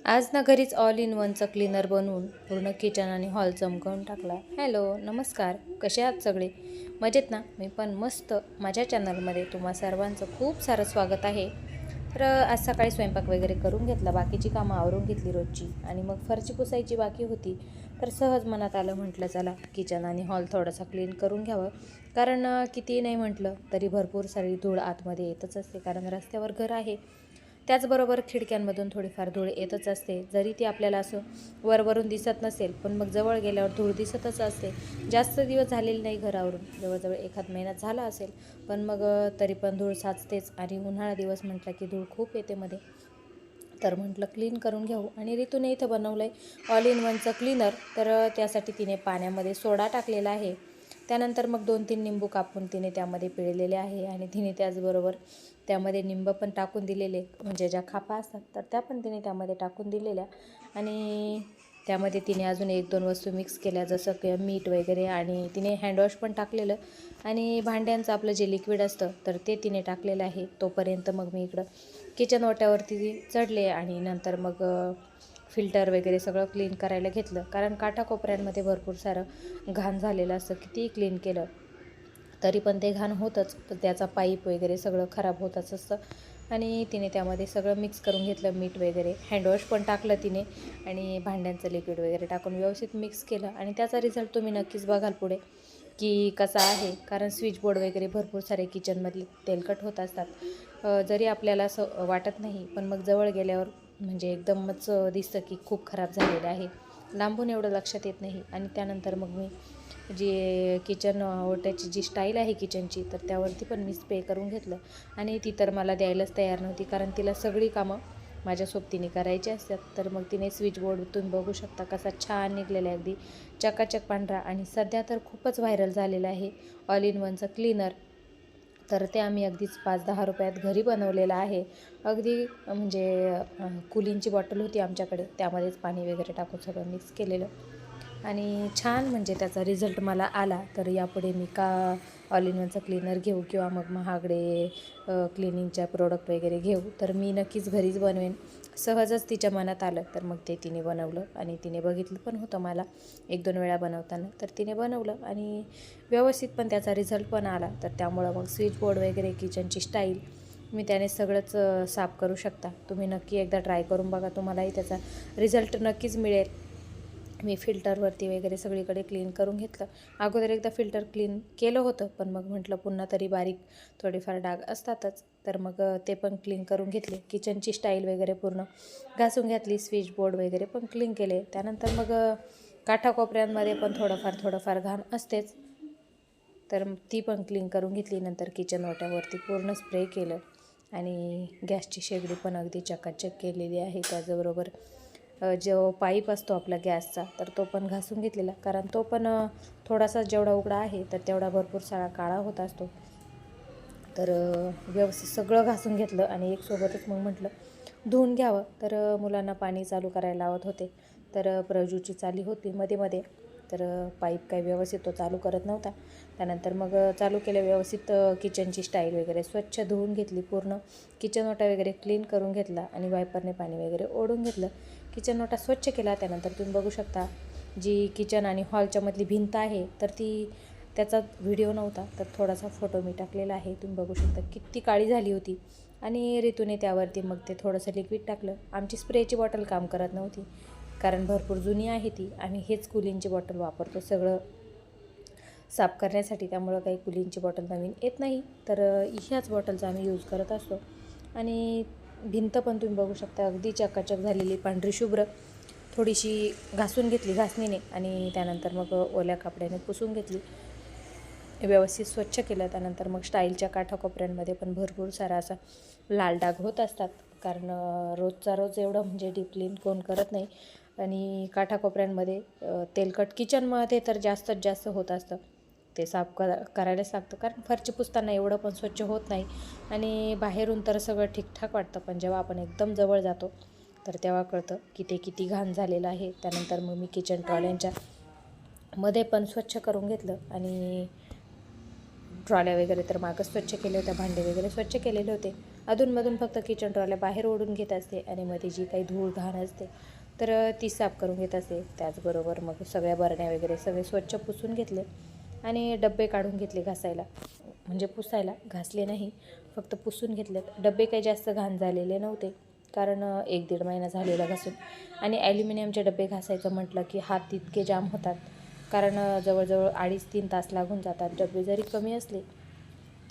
आज ना घरीच ऑल इन वनचं क्लीनर बनवून पूर्ण किचन आणि हॉल चमकवून टाकला. हॅलो, नमस्कार, कसे आहात सगळे? मजेत ना? मी पण मस्त. माझ्या चॅनलमध्ये तुम्हा सर्वांचं खूप सारं स्वागत आहे. तर आज सकाळी स्वयंपाक वगैरे करून घेतला, बाकीची कामं आवरून घेतली रोजची, आणि मग फरची पुसायची बाकी होती. तर सहज मनात आलं, म्हटलं चला किचन आणि हॉल थोडासा क्लीन करून घ्यावं. कारण किती नाही म्हटलं तरी भरपूर सारी धूळ आतमध्ये येतच असते, कारण रस्त्यावर घर आहे. त्याचबरोबर खिडक्यांमधून थोडीफार धूळ येतच असते, जरी ती आपल्याला असं वरवरून दिसत नसेल, पण मग जवळ गेल्यावर धूळ दिसतच असते. जास्त दिवस झालेले नाही घरावरून, जवळजवळ एखाद महिन्यात झाला असेल, पण मग तरी पण धूळ साचतेच. आणि उन्हाळा दिवस म्हटलं की धूळ खूप येते मध्ये. तर म्हटलं क्लीन करून घेऊ, आणि ऋतूने इथं बनवलं आहे ऑल इन वनचं क्लीनर. तर त्यासाठी तिने पाण्यामध्ये सोडा टाकलेला आहे. त्यानंतर मग 2-3 निंबू कापून तिने त्यामध्ये पिळलेले आहे, आणि तिने त्याचबरोबर त्यामध्ये निंब पण टाकून दिलेले, म्हणजे ज्या खापा असतात तर त्या पण तिने त्यामध्ये टाकून दिलेल्या. आणि त्यामध्ये तिने अजून 1-2 वस्तू मिक्स केल्या, जसं की मीठ वगैरे, आणि तिने हँडवॉश पण टाकलेलं. आणि भांड्यांचं आपलं जे लिक्विड असतं तर ते तिने टाकलेलं आहे. तोपर्यंत मग मी इकडं किचन ओट्यावरती चढले, आणि नंतर मग फिल्टर वगैरे सगळं क्लीन करायला घेतलं, कारण काठाकोपऱ्यांमध्ये भरपूर सारं घाण झालेलं असतं. कितीही क्लीन केलं तरी पण ते घाण होतंच, तर त्याचा पाईप वगैरे सगळं खराब होतच असतं. आणि तिने त्यामध्ये सगळं मिक्स करून घेतलं, मीठ वगैरे, हँडवॉश पण टाकलं तिने, आणि भांड्यांचं लिक्विड वगैरे टाकून व्यवस्थित मिक्स केलं. आणि त्याचा रिझल्ट तुम्ही नक्कीच बघाल पुढे की कसा आहे, कारण स्विच बोर्ड वगैरे भरपूर सारे किचनमधले तेलकट होत असतात. जरी आपल्याला असं वाटत नाही, पण मग जवळ गेल्यावर म्हणजे एकदमच दिसतं की खूप खराब झालेलं आहे, लांबून एवढं लक्षात येत नाही. आणि त्यानंतर मग मी जी किचन ओट्याची जी स्टाईल आहे किचनची, तर त्यावरती पण मी स्प्रे करून घेतलं. आणि ती तर मला द्यायलाच तयार नव्हती, कारण तिला सगळी कामं माझ्या सोबतीने करायची असतात. तर मग तिने स्विच बोर्ड तुम्ही बघू शकता कसा छान निघलेला आहे, अगदी चकाचक पांढरा. आणि सध्या तर खूपच व्हायरल झालेलं आहे ऑल इन वनचं क्लीनर. तर ते आम्ही अगदीच 5-10 रुपयात घरी बनवलेलं आहे. अगदी म्हणजे कुलिंगची बॉटल होती आमच्याकडे, त्यामध्येच पाणी वगैरे टाकून सगळं मिक्स केलेलं, आणि छान म्हणजे त्याचा रिझल्ट मला आला. तर यापुढे मी का ऑल इन वनचा क्लीनर घेऊ, किंवा मग महागडे क्लिनिंगच्या प्रोडक्ट वगैरे घेऊ, तर मी नक्कीच घरीच बनवेन. सहजच तिच्या मनात आलं, तर मग ते तिने बनवलं. आणि तिने बघितलं पण होतं मला 1-2 वेळा बनवताना, तर तिने बनवलं, आणि व्यवस्थित पण त्याचा रिझल्ट पण आला. तर त्यामुळं मग स्विच बोर्ड वगैरे, किचनची स्टाईल मी त्याने सगळंच साफ करू शकता. तुम्ही नक्की एकदा ट्राय करून बघा, तुम्हालाही त्याचा रिझल्ट नक्कीच मिळेल. मी फिल्टरवरती वगैरे सगळीकडे क्लीन करून घेतलं. अगोदर एकदा फिल्टर क्लीन केलं होतं, पण मग म्हटलं पुन्हा तरी बारीक थोडेफार डाग असतातच, तर मग ते पण क्लीन करून घेतले. किचनची स्टाईल वगैरे पूर्ण घासून घेतली, स्विच बोर्ड वगैरे पण क्लीन केले. त्यानंतर मग काठाकोपऱ्यांमध्ये पण थोडंफार घाण असतेच, तर ती पण क्लीन करून घेतली. नंतर किचन ओट्यावरती पूर्ण स्प्रे केलं, आणि गॅसची शेगडी पण अगदी चकाचक केलेली आहे. त्याचबरोबर जो पाईप असतो आपला गॅसचा, तर तो पण घासून घेतलेला, कारण तो पण थोडासा जेवढा उघडा आहे तर तेवढा भरपूर सारा काळा होत असतो. तर व्यवस्थित सगळं घासून घेतलं, आणि एक सोबतच मग म्हटलं धुवून घ्यावं. तर मुलांना पाणी चालू करायला लावत होते, तर प्रजूची चाली होती मध्ये, तर पाईप काही व्यवस्थित तो चालू करत नव्हता. त्यानंतर मग चालू केलं व्यवस्थित. किचनची स्टाईल वगैरे स्वच्छ धुवून घेतली, पूर्ण किचन ओटा वगैरे क्लीन करून घेतला, आणि वायपरने पाणी वगैरे ओढून घेतलं. किचन ओटा स्वच्छ केला. त्यानंतर तुम्ही बघू शकता जी किचन आणि हॉलच्या मधली भिंत आहे, तर ती त्याचा व्हिडिओ नव्हता, तर थोडासा फोटो मी टाकलेला आहे. तुम्ही बघू शकता किती काळी झाली होती. आणि ऋतूने त्यावरती मग ते थोडंसं लिक्विड टाकलं. आमची स्प्रेची बॉटल काम करत नव्हती, कारण भरपूर जुनी आहे ती. आम्ही हेच कुलिंगची बॉटल वापरतो सगळं साफ करण्यासाठी, त्यामुळं काही कुलिंगची बॉटल नवीन येत नाही, तर ह्याच बॉटलचा आम्ही यूज करत असतो. आणि भिंत पण तुम्ही बघू शकता अगदी चकाचक झालेली, पांढरी शुभ्र. थोडीशी घासून घेतली घासणीने, आणि त्यानंतर मग ओल्या कपड्याने पुसून घेतली, व्यवस्थित स्वच्छ केलं. त्यानंतर मग स्टाईलच्या काठाकोपऱ्यांमध्ये पण भरपूर सारा असा लाल डाग होत असतात, कारण रोजचा रोज एवढं म्हणजे डीप क्लीन कोण करत नाही. आणि काठाकोपऱ्यांमध्ये तेलकट किचनमध्ये तर जास्तीत जास्त होत असतं, ते साफ करायलाच लागतं, कारण फरची पुसताना एवढं पण स्वच्छ होत नाही. आणि बाहेरून तर सगळं ठीकठाक वाटतं, पण जेव्हा आपण एकदम जवळ जातो तर तेव्हा कळतं की ते किती घाण झालेलं आहे. त्यानंतर मग मी किचन ट्रॉल्यांच्या मध्ये पण स्वच्छ करून घेतलं, आणि ट्रॉल्या वगैरे तर मागच स्वच्छ केले होते, भांडे वगैरे स्वच्छ केलेले होते. अधूनमधून फक्त किचन ट्रॉल्या बाहेर ओढून घेत असते आणि मध्ये जी काही धूळ घाण असते तर ती साफ करून घेत असते. त्याचबरोबर मग सगळ्या बरण्या वगैरे सगळे स्वच्छ पुसून घेतले आणि डबे काढून घेतले घासायला, म्हणजे पुसायला, घासले नाही, फक्त पुसून घेतलेत. डबे काही जास्त घाण झालेले नव्हते कारण 1-1.5 महिना झालेला घासून. आणि ॲल्युमिनियमचे डबे घासायचं म्हटलं की हात इतके जाम होतात कारण जवळजवळ 2.5-3 तास लागून जातात. डबे जरी कमी असले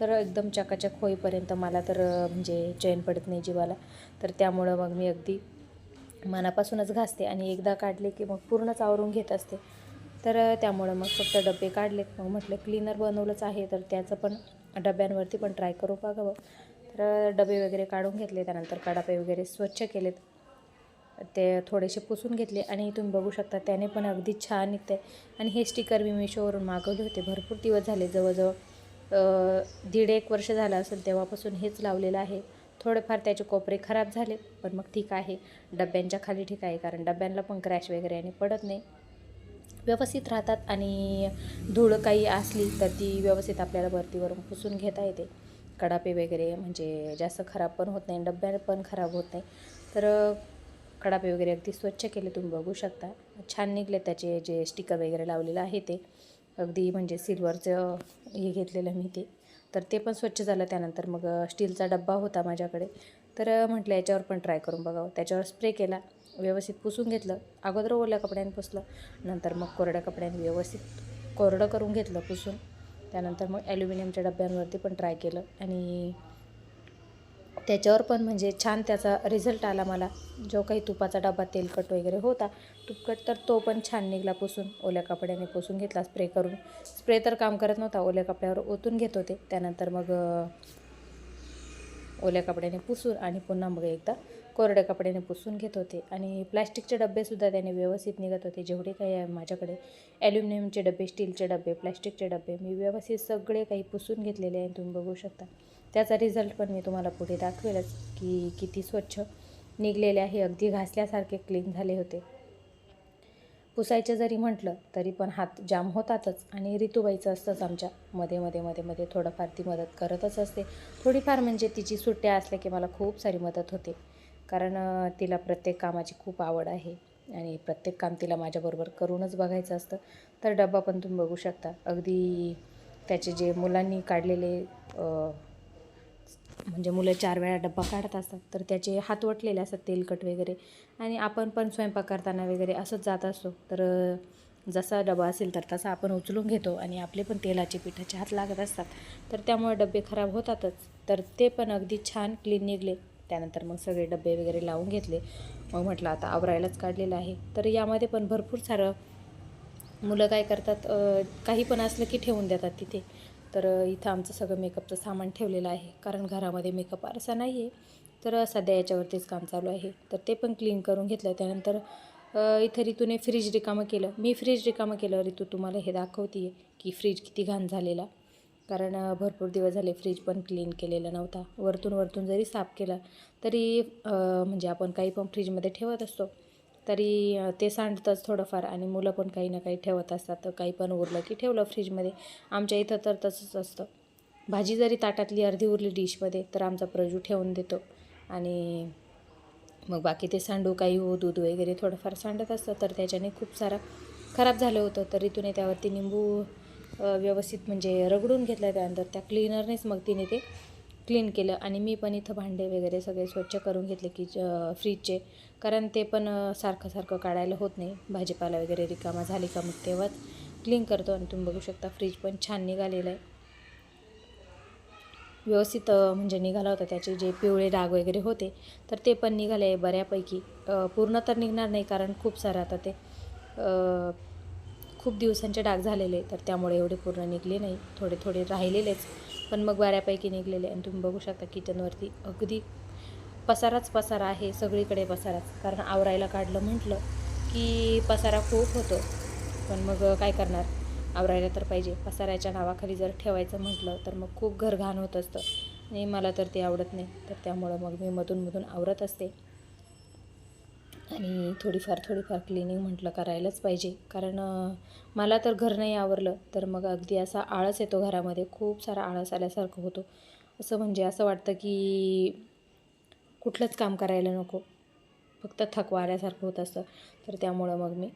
तर एकदम चकाचक होईपर्यंत मला तर म्हणजे चैन पडत नाही जीवाला. तर त्यामुळं मग मी अगदी मनापासूनच घासते आणि एकदा काढले की मग पूर्णच आवरून घेत असते. तर त्यामुळं मग फक्त डबे काढलेत. मग म्हटलं क्लीनर बनवलंच आहे तर त्याचं पण डब्यांवरती पण ट्राय करू बघावं. तर डबे वगैरे काढून घेतले, त्यानंतर कडापे वगैरे स्वच्छ केलेत, ते थोडेसे पुसून घेतले आणि तुम्ही बघू शकता त्याने पण अगदी छान निघते. आणि हे स्टिकर मी मिशोवरून मागवले होते, भरपूर दिवस झाले, जवळजवळ 1.5 वर्ष झालं असेल तेव्हापासून हेच लावलेलं आहे. थोडेफार त्याचे कोपरे खराब झाले पण मग ठीक आहे, डब्यांच्या खाली ठीक आहे कारण डब्यांना पण क्रॅश वगैरे आणि पडत नाही, व्यवस्थित राहतात. आणि धूळ काही असली तर ती व्यवस्थित आपल्याला वरतीवरून पुसून घेता येते. कडापे वगैरे म्हणजे जास्त खराब पण होत नाही, डब्या पण खराब होत नाही. तर कडापे वगैरे अगदी स्वच्छ केले, तुम्ही बघू शकता छान निघले. त्याचे जे स्टिकर वगैरे लावलेलं आहे ते अगदी म्हणजे सिल्वरचं हे घेतलेलं मी तर ते पण स्वच्छ झालं. त्यानंतर मग स्टीलचा डब्बा होता माझ्याकडे तर म्हटलं याच्यावर पण ट्राय करून बघावं. त्याच्यावर स्प्रे केला, व्यवस्थित पुसून घेतलं. अगोदर ओल्या कपड्याने पुसलं, नंतर मग कोरड्या कपड्याने व्यवस्थित कोरडं करून घेतलं पुसून. त्यानंतर मग ॲल्युमिनियमच्या डब्यांवरती पण ट्राय केलं आणि त्याच्यावर पण म्हणजे छान त्याचा रिझल्ट आला मला. जो काही तुपाचा डबा तेलकट वगैरे होता तुपकट, तर तो पण छान निघाला पुसून. ओल्या कपड्याने पुसून घेतला स्प्रे करून. स्प्रे तर काम करत नव्हता, ओल्या कपड्यावर ओतून घेत होते. त्यानंतर मग ओल्या कपड्याने पुसून आणि पुन्हा मग एकदा कोरड्या कपड्याने पुसून घेत होते. आणि प्लॅस्टिकचे डब्बेसुद्धा त्याने व्यवस्थित निघत होते. जेवढे काही आहे माझ्याकडे ॲल्युमिनियमचे डबे, स्टीलचे डबे, प्लॅस्टिकचे डबे, मी व्यवस्थित सगळे काही पुसून घेतलेले आहे, तुम्ही बघू शकता. त्याचा रिझल्ट पण मी तुम्हाला पुढे दाखवेलच की किती स्वच्छ निघलेले आहे. अगदी घासल्यासारखे क्लीन झाले होते. पुसायचं जरी म्हटलं तरी पण हात जाम होतातच. आणि ऋतूबाईचं असतंच आमच्या मध्ये थोडंफार ती मदत करतच असते. थोडीफार म्हणजे तिची सुट्ट्या असल्या की मला खूप सारी मदत होते कारण तिला प्रत्येक कामाची खूप आवड आहे आणि प्रत्येक काम तिला माझ्याबरोबर करूनच बघायचं असतं. तर डब्बा पण तुम्ही बघू शकता, अगदी त्याचे जे मुलांनी काढलेले म्हणजे मुलं 4 वेळा डब्बा काढत असतात तर त्याचे हात वटलेले असतात तेलकट वगैरे. आणि आपण पण स्वयंपाक करताना वगैरे असंच जात असतो तर जसा डबा असेल तर तसा आपण उचलून घेतो आणि आपले पण तेलाचे पिठाचे हात लागत असतात तर त्यामुळे डबे खराब होतातच. तर ते पण अगदी छान क्लीन निघले. त्यानंतर मग सगळे डबे वगैरे लावून घेतले. मग म्हटलं आता आवरायलाच काढलेलं आहे. तर यामध्ये पण भरपूर सारं मुलं काय करतात, काही पण असलं की ठेवून देतात तिथे. तर इथं आमचं सगळं मेकअपचं सामान ठेवलेलं आहे कारण घरामध्ये मेकअप आरसा नाही आहे. तर सध्या याच्यावरतीच काम चालू आहे. तर ते पण क्लीन करून घेतलं. त्यानंतर इथं ऋतूने फ्रीज रिकामं केलं. मी फ्रीज रिकामं केलं, ऋतू तुम्हाला हे दाखवते आहे की फ्रीज किती घाण झालेला. कारण भरपूर दिवस झाले फ्रीज पण क्लीन केलेला नव्हता. वरतून जरी साफ केला तरी म्हणजे आपण काही पण फ्रीजमध्ये ठेवत असतो तरी ते सांडतंच थोडंफार. आणि मुलं पण काही ना काही ठेवत असतात, तर काही पण उरलं की ठेवलं फ्रीजमध्ये. आमच्या इथं तर तसंच असतं. भाजी जरी ताटातली अर्धी उरली डिशमध्ये तर आमचा प्रजू ठेवून देतो आणि मग बाकी ते सांडू काही हो, दूध वगैरे थोडंफार सांडत असतं तर त्याच्याने खूप सारं खराब झालं होतं. तर ऋतूने त्यावरती निंबू व्यवस्थित म्हणजे रगडून घेतलं. त्यानंतर त्या क्लीनरनेच मग तिने ते क्लीन केलं. आणि मी पण इथं भांडे वगैरे सगळे स्वच्छ करून घेतले की फ्रीजचे, कारण ते पण सारखं काढायला होत नाही. भाजीपाला वगैरे रिकामा झाली का मग तेव्हाच क्लीन करतो. आणि तुम्ही बघू शकता फ्रीज पण छान निघालेलं आहे, व्यवस्थित म्हणजे निघाला होता. त्याचे जे पिवळे डाग वगैरे होते तर ते पण निघाले बऱ्यापैकी. पूर्ण तर निघणार नाही कारण खूप सारं आता ते खूप दिवसांचे डाग झालेले, तर त्यामुळे एवढे पूर्ण निघले नाही, थोडे राहिलेलेच, पण मग बऱ्यापैकी निघलेले. आणि तुम्ही बघू शकता किचनवरती अगदी पसारा आहे, सगळीकडे पसाराच. कारण आवरायला काढलं म्हटलं की पसारा खूप होतो, पण मग काय करणार, आवरायला तर पाहिजे. पसाऱ्याच्या नावाखाली जर ठेवायचं म्हटलं तर मग खूप घर घाण होत असतं आणि मला तर ते आवडत नाही. तर त्यामुळं मग मी मधून आवरत असते. आणि थोडीफार क्लिनिंग म्हटलं करायलाच पाहिजे कारण मला तर घर नाही आवरलं तर मग अगदी असा आळस येतो घरामध्ये, खूप सारा आळस आल्यासारखं होतो. असं म्हणजे असं वाटतं की कुठलंच काम करायला नको, फक्त थकवा आल्यासारखं होत असतं. तर त्यामुळं मग मी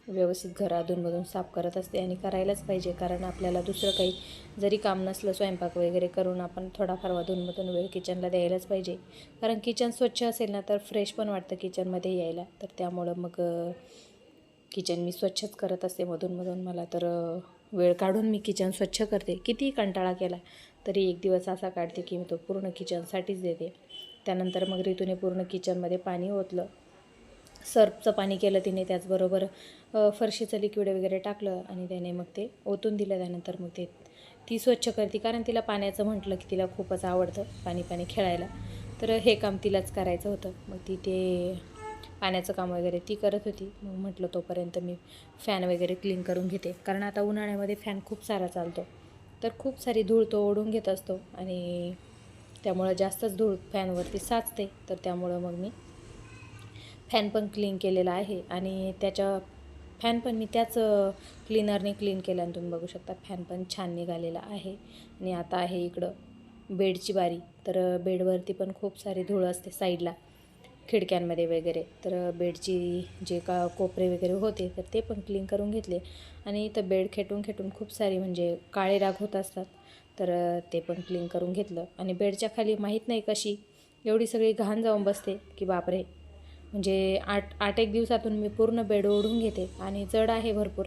व्यवस्थित घर अधूनमधून साफ करत असते आणि करायलाच पाहिजे, कारण आपल्याला दुसरं काही जरी काम नसलं स्वयंपाक वगैरे करून आपण थोडाफार अधूनमधून वेळ किचनला द्यायलाच पाहिजे. कारण किचन स्वच्छ असेल ना तर फ्रेश पण वाटतं किचनमध्ये यायला. तर त्यामुळं मग किचन मी स्वच्छच करत असते मधूनमधून. मला तर वेळ काढून मी किचन स्वच्छ करते. कितीही कंटाळा केला तरी एक दिवस असा काढते की मी तो पूर्ण किचनसाठीच देते. त्यानंतर मग ऋतूने पूर्ण किचनमध्ये पाणी ओतलं, सर्फचं पाणी केलं तिने, त्याचबरोबर फरशीचं लिक्विड वगैरे टाकलं आणि त्याने मग ते ओतून दिलं. त्यानंतर मग ती स्वच्छ करते, कारण तिला पाण्याचं म्हटलं की तिला खूपच आवडतं पाणी खेळायला. तर हे काम तिलाच करायचं होतं. मग ती ते पाण्याचं काम वगैरे ती करत होती. मग म्हटलं तोपर्यंत मी फॅन वगैरे क्लीन करून घेते, कारण आता उन्हाळ्यामध्ये फॅन खूप सारा चालतो, तर खूप सारी धूळ तो ओढून घेत असतो आणि त्यामुळं जास्तच धूळ फॅनवरती साचते. तर त्यामुळं मग मी फॅन पण क्लीन केलेला आहे आणि फॅन पण मी त्याच क्लीनरने क्लीन केला आणि तुम्ही बघू शकता फॅन पण छान निघालेला आहे. आणि आता आहे इकडं बेडची बारी. तर बेडवरती पण खूप सारी धूळ असते साईडला, खिडक्यांमध्ये वगैरे. तर बेडची जे का कोपरे वगैरे होते तर ते पण क्लीन करून घेतले. आणि इथं बेड खेटून खूप सारी म्हणजे काळे डाग होत असतात, तर ते पण क्लीन करून घेतलं. आणि बेडच्या खाली माहीत नाही कशी एवढी सगळी घाण जाऊन बसते की बापरे. म्हणजे 8 एक दिवसातून मी पूर्ण बेड ओढून घेते आणि जड आहे भरपूर,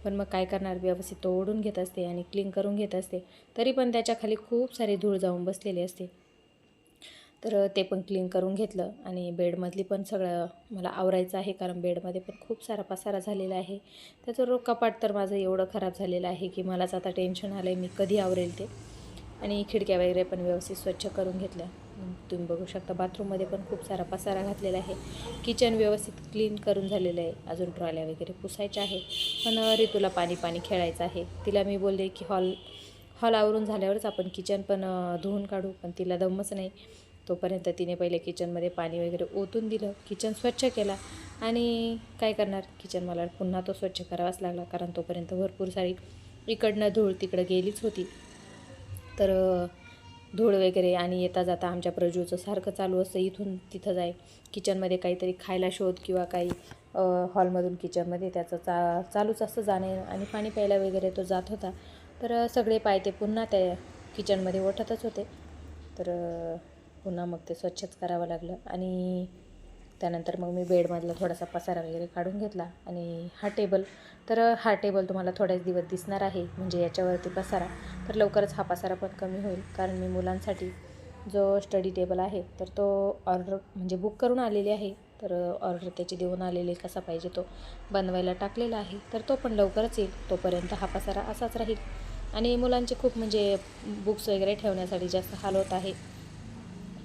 पण मग काय करणार, व्यवस्थित तो ओढून घेत असते आणि क्लीन करून घेत असते. तरी पण त्याच्याखाली खूप सारी धूळ जाऊन बसलेली असते. तर ते पण क्लीन करून घेतलं. आणि बेडमधली पण सगळं मला आवरायचं आहे, कारण बेडमध्ये पण खूप सारा पसारा झालेला आहे. त्याचं कपाट तर माझं एवढं खराब झालेलं आहे की मलाच आता टेन्शन आलं आहे मी कधी आवरेल ते. आणि खिडक्या वगैरे पण व्यवस्थित स्वच्छ करून घेतल्या. तुम्ही बघू शकता बाथरूममध्ये पण खूप सारा पसारा घातलेला आहे. किचन व्यवस्थित क्लीन करून झालेलं आहे, अजून ट्रॉल्या वगैरे पुसायच्या आहे. पण ऋतूला पाणी खेळायचं आहे. तिला मी बोलले की हॉल आवरून झाल्यावरच आपण किचन पण धुवून काढू, पण तिला दमच नाही. तोपर्यंत तिने पहिले किचनमध्ये पाणी वगैरे ओतून दिलं, किचन स्वच्छ केला. आणि काय करणार, किचन मला पुन्हा तो स्वच्छ करावाच लागला, कारण तोपर्यंत भरपूर सारी इकडनं धूळ तिकडं गेलीच होती. तर धूळ वगैरे आणि येता जाता आमच्या प्रजूचं सारखं चालू असतं, इथून तिथं जाय, किचनमध्ये काहीतरी खायला शोध किंवा काही हॉलमधून किचनमध्ये त्याचं चालूच असतं जाणे. आणि पाणी प्यायला वगैरे तो जात होता. तर सगळे पाय ते पुन्हा त्या किचनमध्ये ओठतच होते. तर पुन्हा मग ते स्वच्छच करावं लागलं. आणि त्यानंतर मग मी बेडमधला थोडासा पसारा वगैरे काढून घेतला. आणि हा टेबल तुम्हाला थोड्याच दिवस दिसणार आहे, म्हणजे याच्यावरती पसारा. तर लवकरच हा पसारा पण कमी होईल, कारण मी मुलांसाठी जो स्टडी टेबल आहे तर तो ऑर्डर म्हणजे बुक करून आलेली आहे. तर ऑर्डर त्याची देऊन आलेली, कसा पाहिजे तो बनवायला टाकलेला आहे. तर तो पण लवकरच येईल. तोपर्यंत हा पसारा असाच राहील. आणि मुलांचे खूप म्हणजे बुक्स वगैरे ठेवण्यासाठी जास्त हाल होत आहे,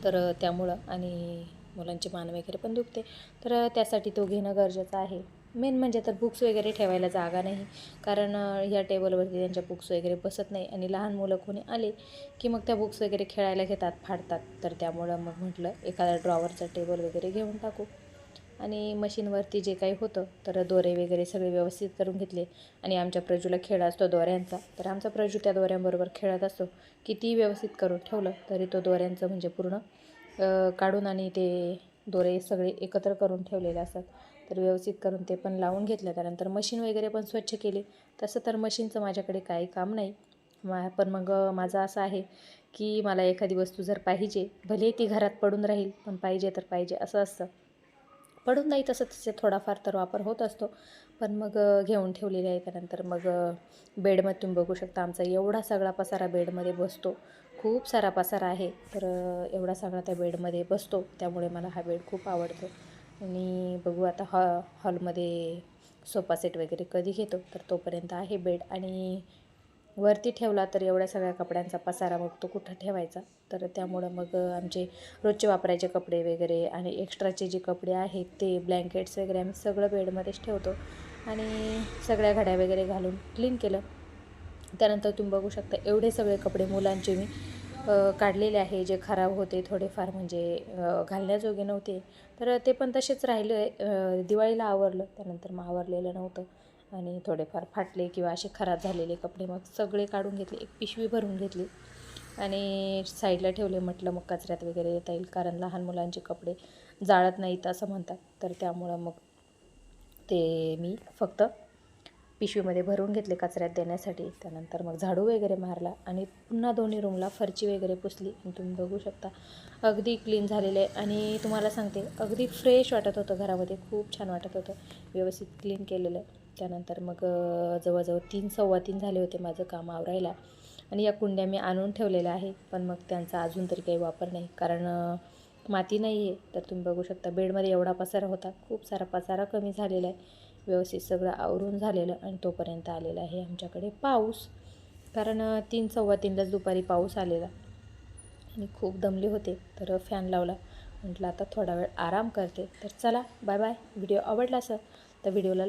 तर त्यामुळं. आणि मुलांची मान वगैरे पण दुखते, तर त्यासाठी तो घेणं गरजेचं आहे. मेन म्हणजे तर बुक्स वगैरे ठेवायला जागा नाही, कारण ह्या टेबलवरती त्यांच्या बुक्स वगैरे बसत नाही. आणि लहान मुलं कोणी आले की मग त्या बुक्स वगैरे खेळायला घेतात, फाडतात. तर त्यामुळं मग म्हटलं एखादा ड्रॉवरचा टेबल वगैरे घेऊन टाकू. आणि मशीनवरती जे काही होतं तर दोरे वगैरे सगळे व्यवस्थित करून घेतले. आणि आमच्या प्रजूला खेळ असतो दोऱ्यांचा, तर आमचा प्रजू त्या दोऱ्यांबरोबर खेळत असतो. किती व्यवस्थित करून ठेवलं तरी तो दोऱ्यांचं म्हणजे पूर्ण काढून आणि ते दोरे सगळे एकत्र करून ठेवलेले असतात. तर व्यवस्थित करून ते पण लावून घेतलं. त्यानंतर मशीन वगैरे पण स्वच्छ केली. तसं तर मशीनचं माझ्याकडे काही काम नाही, पण मग माझं असं आहे की मला एखादी वस्तू जर पाहिजे, भले ती घरात पडून राहील, पण पाहिजे तर पाहिजे असं असतं. पडून नाही तसं तसे थोडाफार तर वापर होत असतो, पण मग घेऊन ठेवलेले आहे. त्यानंतर मग बेडमध्ये तुम्ही बघू शकता आमचा एवढा सगळा पसारा बेडमध्ये बसतो. खूप सारा पसारा आहे, तर एवढा सगळा त्या बेडमध्ये बसतो. त्यामुळे मला हा बेड खूप आवडतो. आणि बघू आता हॉलमध्ये सोफा सेट वगैरे कधी घेतो, तर तोपर्यंत आहे बेड. आणि वरती ठेवला तर एवढ्या सगळ्या कपड्यांचा पसारा मग तो कुठं ठेवायचा. तर त्यामुळं मग आमचे रोजचे वापरायचे कपडे वगैरे आणि एक्स्ट्राचे जे कपडे आहेत ते ब्लँकेट्स वगैरे आम्ही सगळं बेडमध्येच ठेवतो. आणि सगळ्या घड्या वगैरे घालून क्लीन केलं. त्यानंतर तुम्ही बघू शकता एवढे सगळे कपडे मुलांचे मी काढलेले आहे, जे खराब होते थोडेफार, म्हणजे घालण्याजोगे नव्हते. तर ते पण तसेच राहिले. दिवाळीला आवरलं, त्यानंतर मग आवरलेलं नव्हतं. आणि थोडेफार फाटले किंवा असे खराब झालेले कपडे मग सगळे काढून घेतले, एक पिशवी भरून घेतली. आणि साईडला ठेवले. म्हटलं मग कचऱ्यात वगैरे येता येईल, कारण लहान मुलांचे कपडे जाळत नाहीत असं म्हणतात. तर त्यामुळं मग ते मी फक्त पिशवीमध्ये भरून घेतले कचऱ्यात देण्यासाठी. त्यानंतर मग झाडू वगैरे मारला आणि पुन्हा दोन्ही रूमला फरची वगैरे पुसली. आणि तुम्ही बघू शकता अगदी क्लीन झालेलं आहे. आणि तुम्हाला सांगते अगदी फ्रेश वाटत होतं घरामध्ये, खूप छान वाटत होतं, व्यवस्थित क्लीन केलेलं. त्यानंतर मग जवळजवळ 3 सव्वा 3 झाले होते माझं काम आवरायला. आणि या कुंड्या मी आणून ठेवलेल्या आहे, पण मग त्यांचा अजून तरी काही वापर नाही, कारण माती नाही आहे. तर तुम्ही बघू शकता बेडमध्ये एवढा पसारा होता, खूप सारा पसारा कमी झालेला आहे. व्यवस्थित सगळं आवरून झालेलं. आणि तोपर्यंत आलेला आहे आमच्याकडे पाऊस, कारण 3 सव्वा 3लाच दुपारी पाऊस आलेला आणि खूप दमले होते. तर फॅन लावला, म्हटलं आता थोडा वेळ आराम करते. तर चला बाय बाय. व्हिडिओ आवडला असेल तर व्हिडिओला